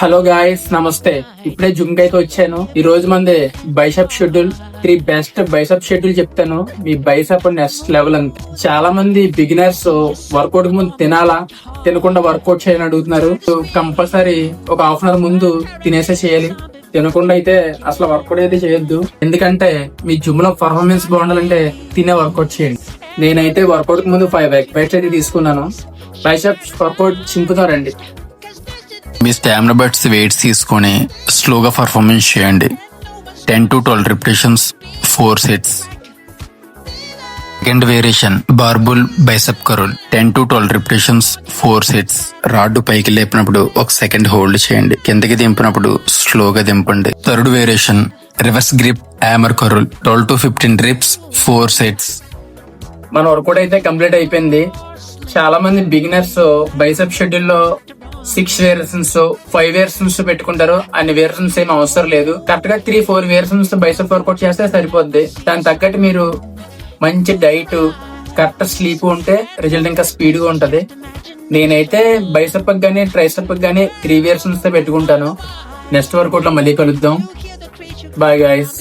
Hello guys, నమస్తే. ఇప్పుడే gym కి అయితే వచ్చాను. ఈ రోజు మంది bicep schedule 3 best bicep schedule చెప్తాను. మీ బైసెప్ నెక్స్ట్ లెవెల్ అంత. చాలా మంది బిగినర్స్ వర్కౌట్ ముందు తినాలా, తినకుండా వర్కౌట్ చేయని అడుగుతున్నారు. కంపల్సరీ ఒక హాఫ్ అన్ అవర్ ముందు తినేసే చేయాలి. తినకుండా అయితే అసలు వర్కౌట్ అయితే చేయొద్దు. ఎందుకంటే మీ జిమ్ లో పర్ఫార్మెన్స్ బాగుండాలంటే తినే వర్కౌట్ చేయండి. నేనైతే వర్కౌట్ ముందు 5 ఎగ్ బైట్స్ అయితే తీసుకున్నాను. బైసెప్స్ వర్కౌట్ చింపుతారండి. మీ స్టామినా బట్స్ వెయిట్స్ తీసుకొని స్లోగా పర్ఫార్మెన్స్ చేయండి. 10 to 12 repetitions, 4 sets. Second variation barbell bicep curl. 10 to 12 repetitions, 4 sets. Rod పైకి లేపినప్పుడు 1 సెకండ్ హోల్డ్ చేయండి. కిందకి దింపినప్పుడు స్లోగా దింపండి. Third variation reverse grip hammer curl. 12 to 15 reps, 4 sets. మన వర్కౌట్ అయితే కంప్లీట్ అయిపోయింది. చాలా మంది బిగినర్స్ బైసెప్ షెడ్యూల్ లో 6 వేరియేషన్స్, 5 వేరియేషన్స్ పెట్టుకుంటారు. అన్ని వేరియేషన్స్ ఏం అవసరం లేదు. కరెక్ట్ గా 3-4 వేరియేషన్స్ బైసెప్ వర్కౌట్ చేస్తే సరిపోద్ది. దాని తగ్గట్టు మీరు మంచి డైట్, కరెక్ట్ స్లీప్ ఉంటే రిజల్ట్ ఇంకా స్పీడ్ గా ఉంటది. నేనైతే బైసెప్ గానీ ట్రైసెప్ గానీ 3 వేరియేషన్స్ పెట్టుకుంటాను. నెక్స్ట్ వర్కౌట్ లో మళ్ళీ కలుద్దాం. Bye guys.